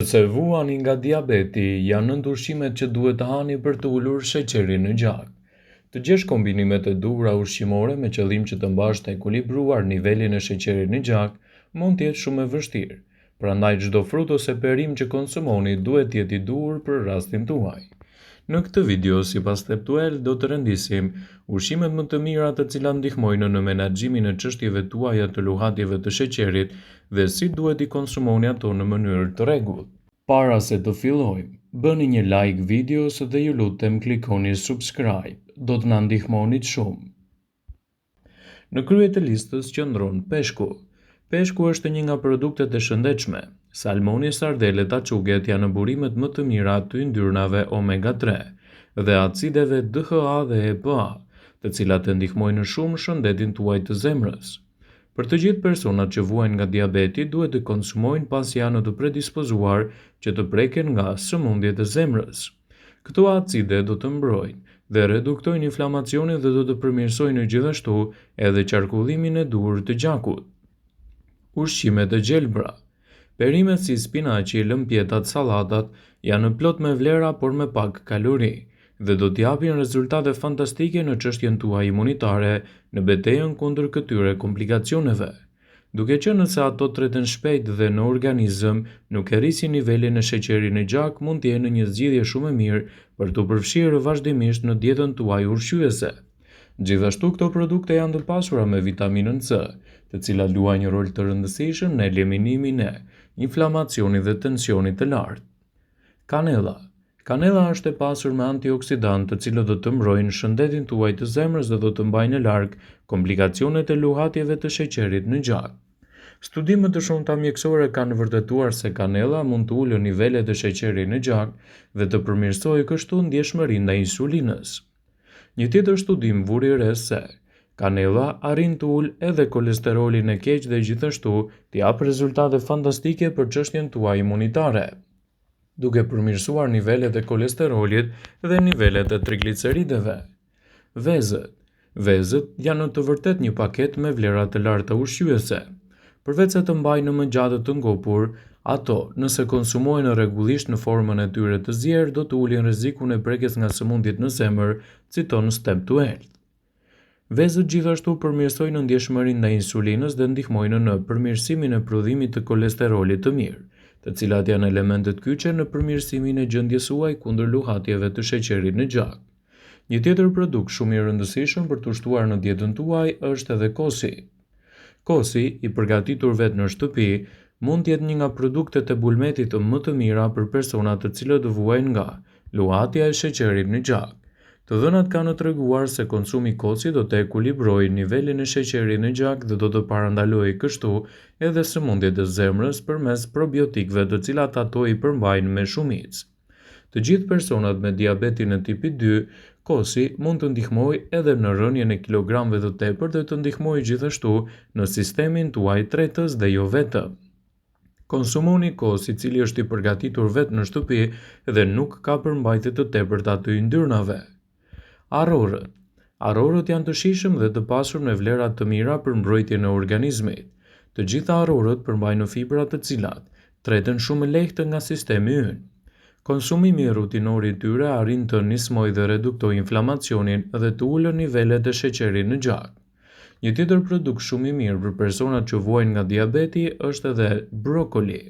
Nëse vuani nga diabeti, janë 9 ushqimet që duhet të hani për të ulur sheqerin në gjak. Të gjesh kombinimet e duhura ushqimore me qëllim që të mbash të ekuilibruar nivelin e sheqerit në gjak mund të jetë shumë e vështirë. Prandaj çdo frut ose perim që konsumoni duhet të jetë i duhur për rastin tuaj. Në këtë video, sipas Steptuel, do të rëndisim ushqimet më të mira të cilat ndihmojnë në menaxhimin e çështjeve tuaja të luhatjeve të sheqerit dhe si duhet i konsumoni ato në mënyrë të rregullt. Para se të fillojmë, bëni një like videos dhe ju lutem klikoni subscribe, do të na ndihmonit shumë. Në krye të listës qëndron peshku. Peshku është një nga produktet e shëndetshme. Salmoni, sardelet, açuget janë burimet më të mira të yndyrnave omega 3 dhe acideve DHA dhe EPA, të cilat e ndihmojnë shumë shëndetin tuaj të zemrës. Për të gjithë personat që vuajnë nga diabeti, duhet të konsumojnë pasi janë të predispozuar që të preken nga sëmundjet e zemrës. Këto acide do të mbrojnë dhe reduktojnë inflamacionin dhe do të përmirësojnë gjithashtu edhe qarkullimin e duhur të gjakut. Ushqimet e gjelbra. Perimet si spinaqi, lëmpjetat, sallatat janë plot me vlera por me pak kalori dhe do t'japin rezultate fantastike në çështjen tuaj imunitare në betejën kundër këtyre komplikacioneve. Duke qenë se ato treten shpejt dhe në organizëm nuk e rrisin nivelin e sheqerit në gjak, mund të jenë një zgjidhje shumë e mirë për të përfshirë vazhdimisht në dietën tuaj ushqyese. Gjithashtu këto produkte janë të pasura me vitaminën C, të cilat luajnë një rol të rëndësishëm në eliminimin e inflamacionit dhe tensionit të lartë. Kanella. Kanella është e pasur me antioksidantë të cilët do të mbrojnë shëndetin tuaj të zemrës dhe do të mbajnë larg komplikacionet e luhatjeve të sheqerit në gjak. Studime të shumta mjekësore kanë vërtetuar se kanella mund të ulë nivelet e sheqerit në gjak dhe të përmirësojë kështu ndjeshmërinë ndaj insulinës. Një tjetër studim vuri re se kanella arrin të ulë edhe kolesterolin e keq dhe gjithashtu të japë rezultate fantastike për çështjen tuaj imunitare, duke përmirësuar nivelet e kolesterolit dhe nivelet e triglicerideve. Vezët. Vezët janë të vërtet një paketë me vlera të larta ushqyese. Përveç se të mbajnë në mëngjatë të ngopur, ato, nëse konsumohen rregullisht në formën e tyre të zjerë, do të ulin rrezikun e prekjes nga sëmundjet në zemër, citon Steptuel. Vezët gjithashtu përmirësojnë ndjeshmërinë ndaj insulinës dhe ndihmojnë në përmirësimin e prodhimit të kolesterolit të mirë, të cilat janë elementet kyçe në përmirësimin e gjendjes suaj kundër luhatjeve të sheqerit në gjak. Një tjetër produkt shumë i rëndësishëm për të ushtuar në dietën tuaj është edhe kosi. Kosi, i përgatitur vetë në shtëpi, mund të jetë një nga produktet e bulmetit më të mira për personat të cilët vuajnë nga luhatja e sheqerit në gjak. Të dhënat kanë treguar se konsumi i kosit do të ekuilibrojë nivelin e sheqerit në gjak dhe do të parandalojë kështu edhe sëmundjet e zemrës përmes probiotikëve të cilat ato i përmbajnë me shumicë. Të gjithë personat me diabetin e tipit 2, kosi mund të ndihmojë edhe në rënien e kilogramëve të tepërt dhe të ndihmojë gjithashtu në sistemin tuaj tretës dhe jo vetëm. Konsumoni kos i cili është i përgatitur vetë në shtëpi dhe nuk ka përmbajtje të tepërta të yndyrnave. Arrorët. Arrorët janë të shijshëm dhe të pasur me vlera të mira për mbrojtjen e organizmit. Të gjitha arrorët përmbajnë fibra të cilat treten shumë lehtë nga sistemi ynë. Konsumimi i rutinor i tyre arrin të nismojë dhe reduktojë inflamacionin dhe të ulë nivelet e sheqerit në gjak. Një tjetër produkt shumë i mirë për personat që vuajnë nga diabeti është edhe brokoli.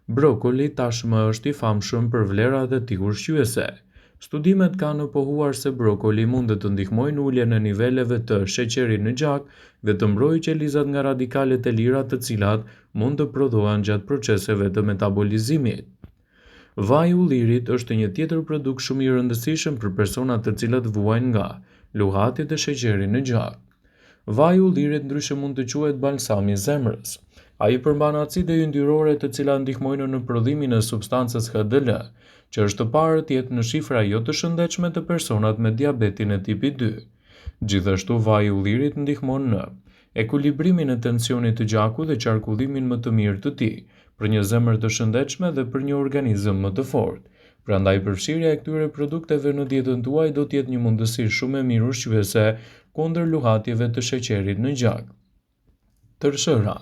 Brokoli tashmë është i famshëm për vlerat e tij ushqyese. Studimet kanë pohuar se brokoli mund të ndihmojë në uljen e niveleve të sheqerit në gjak dhe të mbrojë qelizat nga radikalet e lira të cilat mund të prodhohen gjatë proceseve të metabolizimit. Vaj i ullirit është një tjetër produkt shumë i rëndësishëm për personat të cilët vuajnë nga luhatjet e sheqerit në gjak. Vaji i ullirit ndryshe mund të quhet balsami i zemrës. Ai përmban acide yndyrore të cilat ndihmojnë në prodhimin e substancës HDL, që është parë të jetë në shifra jo të shëndetshme të personat me diabetin e tipit 2. Gjithashtu vaji i ullirit ndihmon në ekuilibrimin e tensionit të gjakut dhe qarkullimin më të mirë të tij, për një zemër të shëndetshme dhe për një organizëm më të fortë. Prandaj përfshirja e këtyre produkteve në dietën tuaj do të jetë një mundësi shumë e mirë ushqyese kundër luhatjeve të sheqerit në gjak. Tërshëra.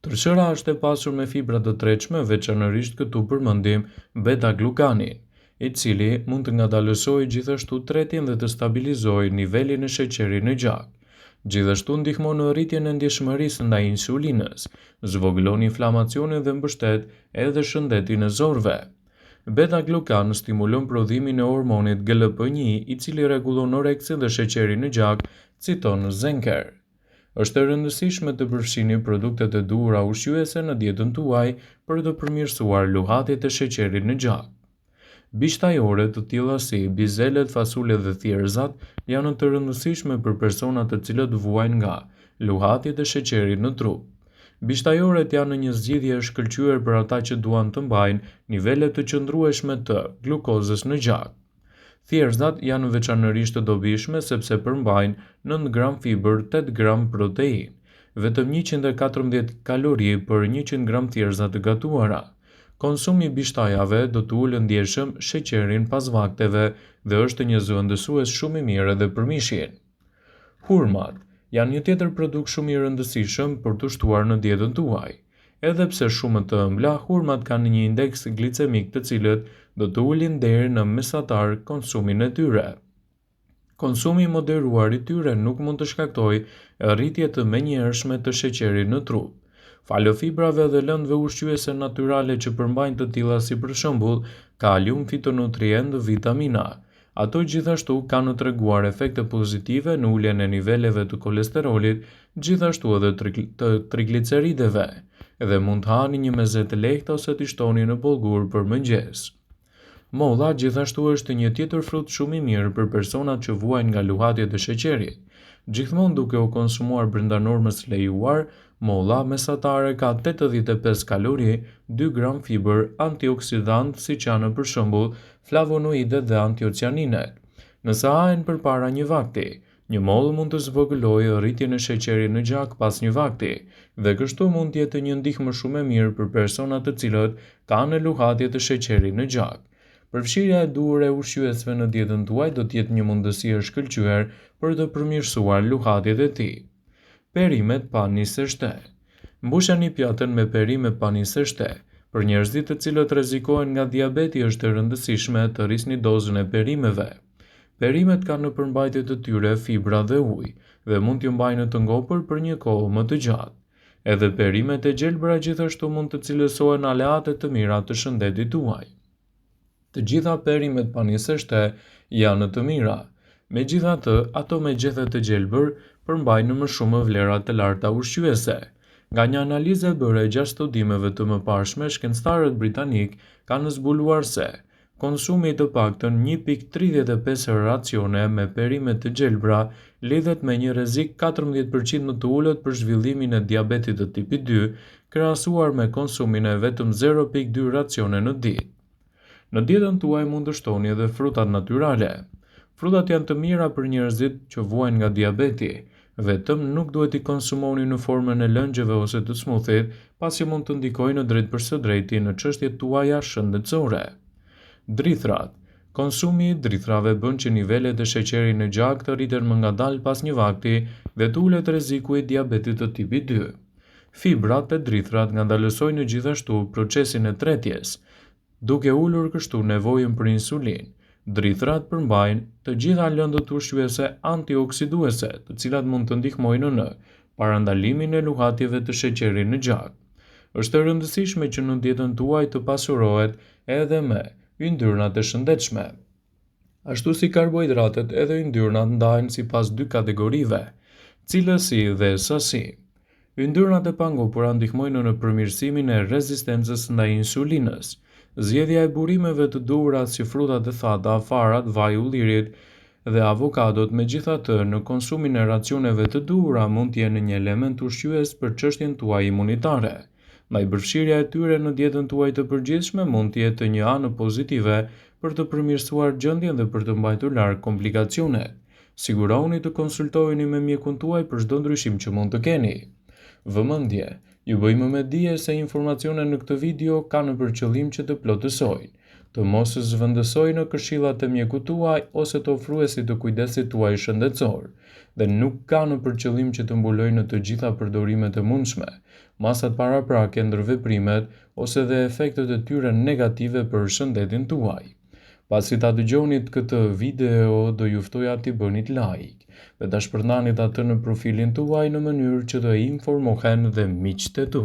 Tërshëra është e pasur me fibra të tretshme, veçanërisht këtu përmendim beta-glukanin, i cili mund të ngadalësojë gjithashtu tretjen dhe të stabilizojë nivelin e sheqerit në gjak. Gjithashtu ndihmon në rritjen e ndjeshmërisë ndaj insulinës, zvogëlon inflamacionin dhe mbështet edhe shëndetin e zorëve. Beta-glukan stimulon prodhimin e hormonit GLP-1, i cili rregullon oreksin dhe sheqerin në gjak, citon Zenker. Është e rëndësishme të përfshini produktet e duhura ushqyese në dietën tuaj për të përmirësuar luhatjet e sheqerit në gjak. Bishtajore të tilla si bizelet, fasulet dhe thjerrzat janë të rëndësishme për personat të cilët vuajnë nga luhatjet e sheqerit në trup. Bishtajoret janë një zgjidhje e shkëlqyer për ata që duan të mbajnë nivele të qëndrueshme të glukozës në gjak. Thjerrzat janë veçanërisht të dobishme sepse përmbajnë 9 gram fiber, 8 gram protein, vetëm 114 kalori për 100 gram thjerrza të gatuara. Konsumi i bishtajave do të ulë ndjeshëm sheqerin pas vakteve dhe është një zëvendësues shumë i mirë edhe për mishin. Hurmat janë një tjetër produkt shumë i rëndësishëm për të shtuar në dietën tuaj. Edhe pse shumë të ëmbla, hurmat kanë një indeks glicemik të cilët do të ulin deri në mesatar konsumin e tyre. Konsumi i moderuar i tyre nuk mund të shkaktojë rritje të menjëhershme të sheqerit në trup. Falë fibrave dhe lëndëve ushqyese natyrale që përmbajnë të tilla si për shembull kalium, fitonutrient, vitamina. Ato gjithashtu kanë treguar efekte pozitive në uljen e niveleve të kolesterolit, gjithashtu edhe të triglicerideve, dhe mund të hani një meze të lehtë ose t'i shtoni në bollgur për mëngjes. Molla gjithashtu është një tjetër frut shumë i mirë për personat që vuajnë nga luhatjet e sheqerit. Gjithmonë duke u konsumuar brenda normës së lejuar, molla mesatare ka 85 kalori, 2 gram fiber, antioksidant siç janë për shembull flavonoidet dhe antiocianinet. Nëse hahen përpara një vakti, një mollë mund të zvogëlojë rritjen e sheqerit në gjak pas një vakti, dhe kështu mund të jetë një ndihmë shumë e mirë për personat të cilët kanë luhatje të sheqerit në gjak. Përfshirja e duhur e ushqyesve në dietën tuaj do të jetë një mundësi e shkëlqyer për të përmirësuar luhatjet e tij. Perimet pa nisë shte. Mbushani pjatën me perime pa nisë shte. Për njerëzit të cilët rrezikohen nga diabeti është e rëndësishme të rrisni dozën e perimeve. Perimet kanë në përmbajtje të tyre fibra dhe ujë dhe mund t'ju mbajnë të ngopur për një kohë më të gjatë. Edhe perimet e gjelbra gjithashtu mund të cilësohen aleate të mira të shëndetit tuaj. Të gjitha perimet pa nisë shte janë të mira. Megjithatë, ato me gjethe të gjelbër përmbajnë më shumë vlera të larta ushqyese. Nga një analizë e bërë gjatë studimeve të mëparshme, shkencëtarët britanik kanë zbuluar se konsumi të paktën 1,35 racione me perime të gjelbra lidhet me një rrezik 14% më të ulët për zhvillimin e diabetit të tipit 2, krahasuar me konsumin e vetëm 0,2 racione në ditë. Në dietën tuaj mund të shtoni edhe frutat natyrale. Frutat janë të mira për njerëzit që vuajnë nga diabeti, vetëm nuk duhet i konsumoni në formën e lëngjeve ose të smoothit, pasi mund të ndikojnë në drejt për së drejti në çështjet tuaja shëndetësore. Drithrat. Konsumi i drithrave bën që nivelet e sheqerit në gjak të rriten më ngadalë pas një vakti dhe të ulet rreziku i diabetit të tipit 2. Fibrat e drithrat ngandalësojnë gjithashtu procesin e tretjes, duke ulur kështu nevojën për insulin. Drithrat përmbajnë të gjitha lëndët ushqyese antioksiduese, të cilat mund të ndihmojnë në parandalimin e luhatjeve të sheqerit në gjak. Është e rëndësishme që në dietën tuaj të pasurohet edhe me yndyrnat e shëndetshme. Ashtu si karbohidratet, edhe yndyrnat ndahen sipas dy kategorive: cilësi dhe sasi. Yndyrnat e pangopura ndihmojnë në përmirësimin e rezistencës ndaj insulinës. Zgjedhja e burimeve të duhura si frutat e thata, farat, vaj i ullirit dhe avokadot, megjithatë në konsumin e racioneve të duhura mund të jenë një element ushqyes për çështjen tuaj imunitare. Ndaj përfshirja e tyre në dietën tuaj të përgjithshme mund të jetë një anë pozitive për të përmirësuar gjendjen dhe për të mbajtur larg komplikacionet. Sigurohuni të konsultoheni me mjekun tuaj për çdo ndryshim që mund të keni. Vëmendje. Ju bëjmë me dije se informacionet në këtë video kanë për qëllim që të plotësojnë, të mos zhvendësojnë në këshillat e mjekut tuaj ose të ofruesit të kujdesit tuaj shëndetësor, dhe nuk kanë për qëllim që të mbulojnë të gjitha përdorimet e mundshme, masat paraprake ndër veprimet ose dhe efektet e tyre negative për shëndetin tuaj. Pasi ta dëgjonit këtë video, do ju ftoja t'i bënit like dhe ta shpërndanit atë në profilin tuaj në mënyrë që të informohen dhe miqtë e tu.